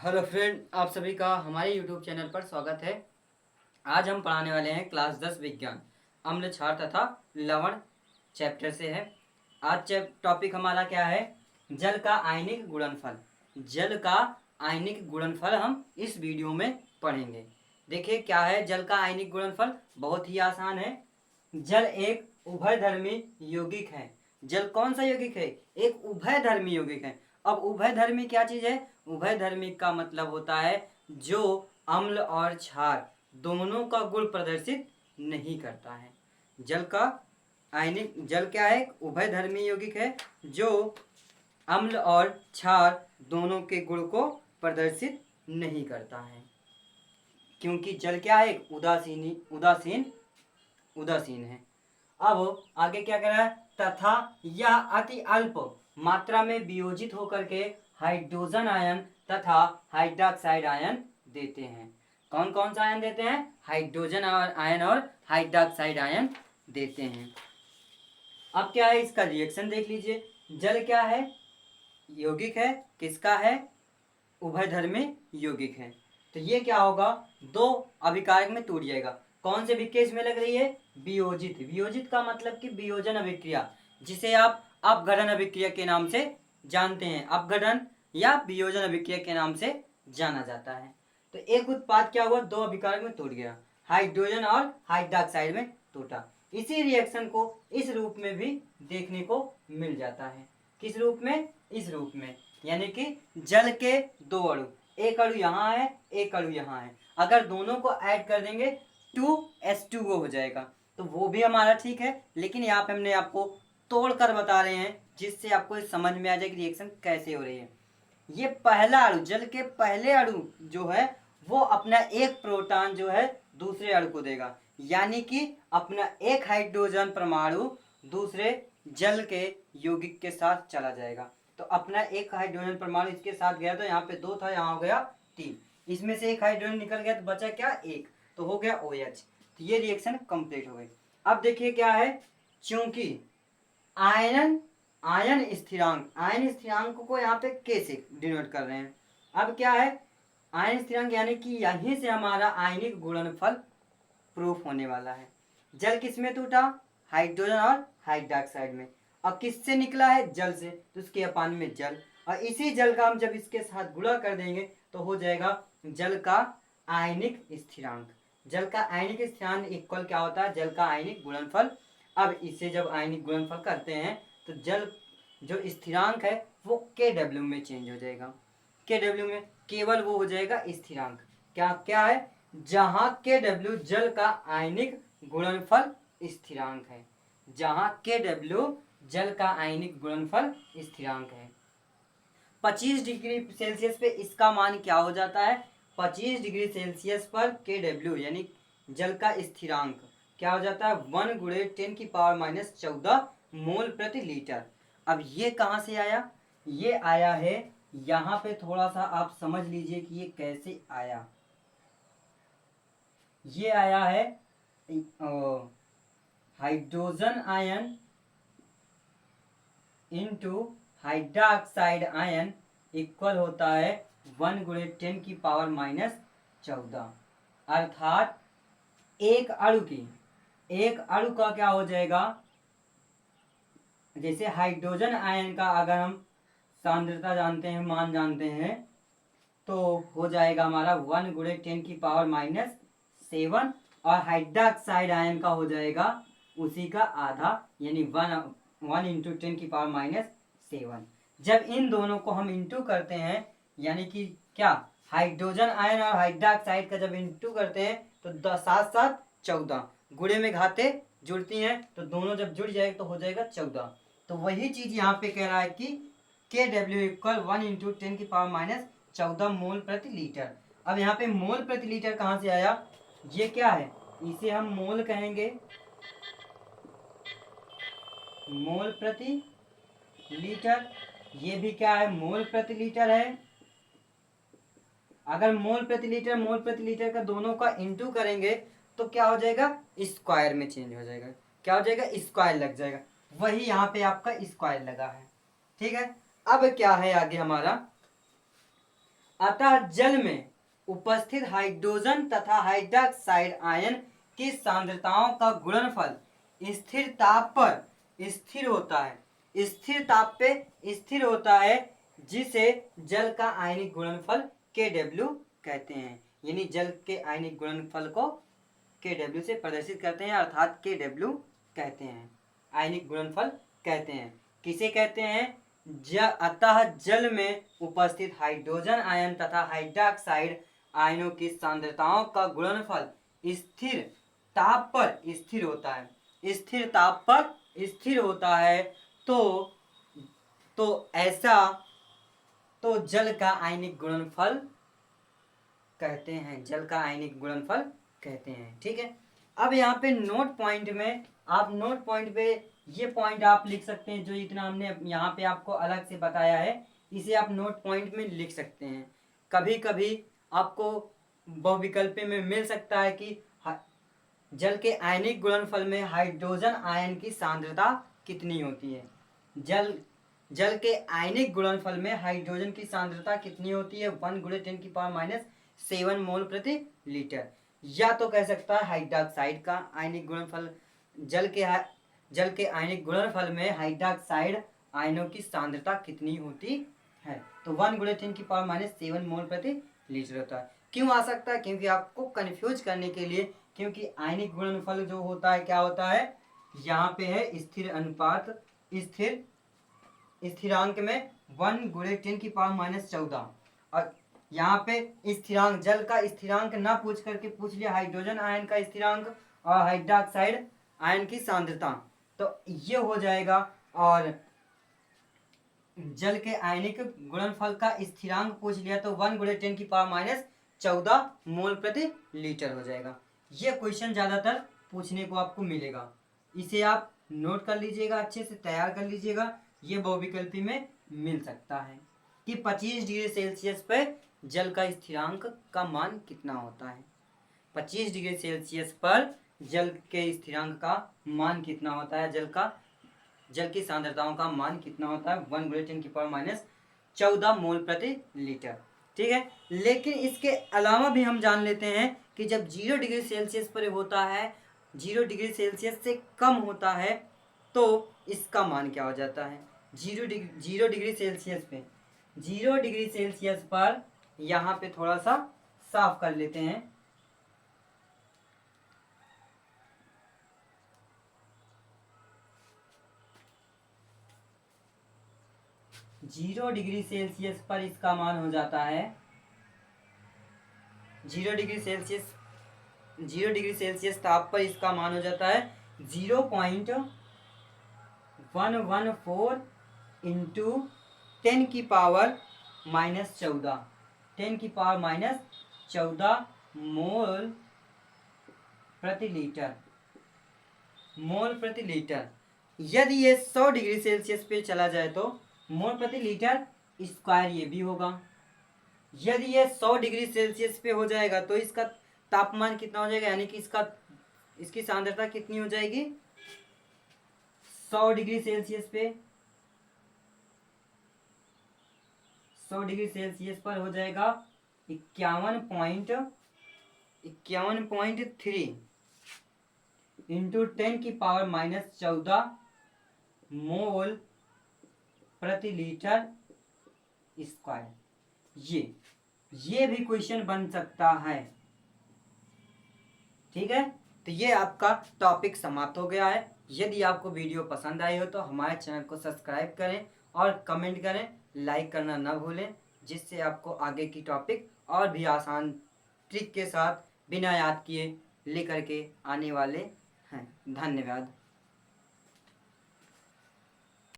Hello friend, आप सभी का हमारे यूट्यूब चैनल पर स्वागत है। आज हम पढ़ाने वाले हैं क्लास 10 विज्ञान अम्ल क्षार तथा लवण चैप्टर से है। आज टॉपिक हमारा क्या है? जल का आयनिक गुणनफल। जल का आयनिक गुणनफल हम इस वीडियो में पढ़ेंगे। देखिए क्या है जल का आयनिक गुणनफल। बहुत ही आसान है। जल एक उभयधर्मी यौगिक है। जल कौन सा यौगिक है? एक उभयधर्मी यौगिक है। अब उभयधर्मी क्या चीज है? उभयधर्मी का मतलब होता है जो अम्ल और क्षार दोनों का गुण प्रदर्शित नहीं करता है। जल का आयनिक जल क्या है? उभयधर्मी यौगिक है जो अम्ल और क्षार दोनों के गुण को प्रदर्शित नहीं करता है, क्योंकि जल क्या है? उदासीन उदासीन है। अब आगे क्या कह रहा है? तथा यह अति अल्प मात्रा में वियोजित होकर के हाइड्रोजन आयन तथा हाइड्रोक्साइड आयन देते हैं। कौन कौन सा आयन देते हैं? हाइड्रोजन आयन और हाइड्रोक्साइड आयन देते हैं। अब क्या है इसका रिएक्शन देख लीजिए। जल क्या है? यौगिक है। किसका है? उभयधर्मी यौगिक है। तो ये क्या होगा? दो अभिकारक में टूट जाएगा। कौन से अभिक्रिया इसमें लग रही है? वियोजित। वियोजित का मतलब कि वियोजन अभिक्रिया, जिसे आप अपघटन अभिक्रिया के नाम से जानते हैं। अपघटन या वियोजन अभिक्रिया के नाम से जाना जाता है। तो एक उत्पाद क्या हुआ? दो अभिकारक में टूट गया, हाइड्रोजन और हाइड्रोक्साइड में टूटा। इसी रिएक्शन को इस रूप में भी देखने को मिल जाता है। किस रूप में? इस रूप में, यानी कि जल के दो अणु, एक अणु यहाँ है, एक अणु यहाँ है। अगर दोनों को ऐड कर देंगे 2H2O हो जाएगा। तो वो भी हमारा ठीक है, लेकिन यहाँ पे हमने आपको तोड़ कर बता रहे हैं जिससे आपको समझ में आ जाए कि रिएक्शन कैसे हो रही है। ये पहला अणु, जल के पहले अणु जो है वो अपना एक प्रोटॉन जो है दूसरे अणु को देगा, यानी कि अपना एक हाइड्रोजन परमाणु दूसरे जल के यौगिक के साथ चला जाएगा। तो अपना एक हाइड्रोजन परमाणु इसके साथ गया, तो यहाँ पे 2 था, यहाँ हो गया 3। इसमें से एक हाइड्रोजन निकल गया तो बचा क्या? 1, तो हो गया OH। तो ये रिएक्शन कंप्लीट हो गई। अब देखिए क्या है, चूंकि आयन स्थिरांक को यहाँ पे K से डिनोट कर रहे हैं। अब क्या है? आयन स्थिरांक, यानी कि यहीं से हमारा आयनिक गुणनफल प्रूफ होने वाला है। जल किस में टूटा? हाइड्रोजन और हाइड्रोक्साइड में। और किससे निकला है? जल से, तो उसके अपान में जल। और इसी जल का हम जब इसके साथ गुणा कर देंगे तो हो जाएगा जल का आयनिक स्थिरांक। जल का आयनिक स्थिरांक इक्वल क्या होता है? जल का आयनिक गुणनफल। अब इसे जब आयनिक गुणनफल करते हैं तो जल जो स्थिरांक है वो KW में चेंज हो जाएगा। KW में केवल वो हो जाएगा स्थिरांक। क्या क्या है? जहां KW जल का आयनिक गुणनफल स्थिरांक है। जहां KW जल का आयनिक गुणनफल स्थिरांक है। 25 डिग्री सेल्सियस पे इसका मान क्या हो जाता है? 25 डिग्री सेल्सियस पर KW यानी जल का स्थिरांक क्या हो जाता है? 1 गुणे 10⁻⁻14 मोल प्रति लीटर। अब ये कहाँ से आया? ये आया है, यहाँ पे थोड़ा सा आप समझ लीजिए कि ये कैसे आया। ये आया है hydrogen ion into hydroxide ion equal होता है 1 गुणे 10⁻⁻14। अर्थात एक अणु का क्या हो जाएगा? जैसे हाइड्रोजन आयन का अगर हम सांद्रता जानते हैं, मान जानते हैं, तो हो जाएगा हमारा 1 गुणे 10⁻⁷ और हाइड्रोक्साइड आयन का हो जाएगा उसी का आधा, यानी 1 इंटू 10⁻⁷। जब इन दोनों को हम इंटू करते हैं, यानी कि क्या, हाइड्रोजन आयन और हाइड्रोक्साइड का जब इंटू करते हैं तो 7 7 14, गुणे में घाते जुड़ती हैं, तो दोनों जब जुड़ जाएगा तो हो जाएगा 14। तो वही चीज यहाँ पे कह रहा है कि KW इक्वल 1 इंटू 10⁻⁴ मोल प्रति लीटर। अब यहाँ पे मोल प्रति लीटर कहाँ से आया? ये क्या है? इसे हम मोल कहेंगे, मोल प्रति लीटर। ये भी क्या है? मोल प्रति लीटर है। अगर मोल प्रति लीटर का दोनों का इंटू करेंगे तो क्या हो जाएगा? स्क्वायर में चेंज हो जाएगा। क्या हो जाएगा? स्क्वायर लग जाएगा। वही यहाँ पे आपका स्क्वायर लगा है। ठीक है। अब क्या है आगे हमारा? अतः जल में उपस्थित हाइड्रोजन तथा हाइड्रोक्साइड आयन की सांद्रताओं का गुणनफल स्थिर ताप पर स्थिर होता है, स्थिर ताप पे स्थिर होता है, जिसे जल का आयनिक गुणनफल Kw कहते हैं। यानी जल के आयनिक गुणनफल को Kw से प्रदर्शित करते हैं, अर्थात Kw कहते हैं, आयनिक गुणनफल कहते हैं। किसे कहते हैं? अतः जल में उपस्थित हाइड्रोजन आयन तथा हाइड्रोक्साइड आयनों की सांद्रताओं का गुणनफल स्थिर ताप पर स्थिर होता है, स्थिर ताप पर स्थिर होता है। तो ऐसा तो जल का आयनिक गुणनफल कहते हैं, जल का आयनिक गुणनफल कहते हैं। ठीक है, अब यहाँ पे नोट पॉइंट में आप नोट पॉइंट पे ये पॉइंट आप लिख सकते हैं, जो इतना हमने यहाँ पे आपको अलग से बताया है, इसे आप नोट पॉइंट में लिख सकते हैं। कभी कभी आपको बहुविकल्पी में मिल सकता है कि जल के आयनिक गुणनफल में हाइड्रोजन आयन की सांद्रता कितनी होती है। जल के आयनिक गुणनफल में हाइड्रोजन की सांद्रता कितनी होती है? 1 × 10⁻⁷ मोल प्रति लीटर। या तो कह सकता है हाइड्रोक्साइड का आयनिक गुणनफल, जल के आयनिक गुणनफल में हाइड्रोक्साइड आयनों की सांद्रता कितनी होती है, तो 1 × 10⁻⁷ मोल प्रति लीटर होता है। क्यों आ सकता है? क्योंकि आपको कंफ्यूज करने के लिए, क्योंकि आयनिक गुणनफल जो होता है क्या होता है, यहाँ पे है स्थिर अनुपात, स्थिरांक में 1 × 10⁻⁴ और यहाँ पे स्थिरांक, जल का स्थिरांक ना पूछ करके पूछ लिया हाइड्रोजन आयन का स्थिरांक और हाइड्रोक्साइड आयन की सांद्रता, तो ये हो जाएगा। और जल के आयनिक गुणनफल का स्थिरांक पूछ लिया तो 1 × 10⁻⁴ मोल प्रति लीटर हो जाएगा। ये क्वेश्चन ज्यादातर पूछने को आपको मिलेगा, इसे आप नोट कर लीजिएगा, अच्छे से तैयार कर लीजिएगा। ये बहुविकल्पी में मिल सकता है कि 25 डिग्री सेल्सियस पे जल का स्थिरांक का मान कितना होता है। 25 डिग्री सेल्सियस पर जल के स्थिरांक का मान कितना होता है, जल की सांद्रताओं का मान कितना होता है? 1 × 10⁻⁴ मोल प्रति लीटर। ठीक है, लेकिन इसके अलावा भी हम जान लेते हैं कि जब 0 डिग्री सेल्सियस पर होता है, 0 डिग्री सेल्सियस से कम होता है, तो इसका मान क्या हो जाता है? 0 डिग्री सेल्सियस पे, 0 डिग्री सेल्सियस पर यहाँ पे थोड़ा सा साफ कर लेते हैं। जीरो डिग्री सेल्सियस पर इसका मान हो जाता है 0 डिग्री सेल्सियस ताप पर इसका मान हो जाता है 0.114 इंटू 10⁻⁻14 मोल प्रति लीटर। यदि ये 100 डिग्री सेल्सियस पे चला जाए तो मोल प्रति लीटर स्क्वायर ये भी होगा। यदि ये 100 डिग्री सेल्सियस पे हो जाएगा तो इसका तापमान कितना हो जाएगा, यानी कि इसकी सांद्रता कितनी हो जाएगी? 100 डिग्री सेल्सियस पे, 100 डिग्री सेल्सियस पर हो जाएगा 51.3 इंटू 10⁻⁻14 मोल प्रति लीटर स्क्वायर। ये भी क्वेश्चन बन सकता है। ठीक है, तो ये आपका टॉपिक समाप्त हो गया है। यदि आपको वीडियो पसंद आई हो तो हमारे चैनल को सब्सक्राइब करें और कमेंट करें, लाइक करना ना भूलें, जिससे आपको आगे की टॉपिक और भी आसान ट्रिक के साथ बिना याद किए लेकर के आने वाले हैं। धन्यवाद।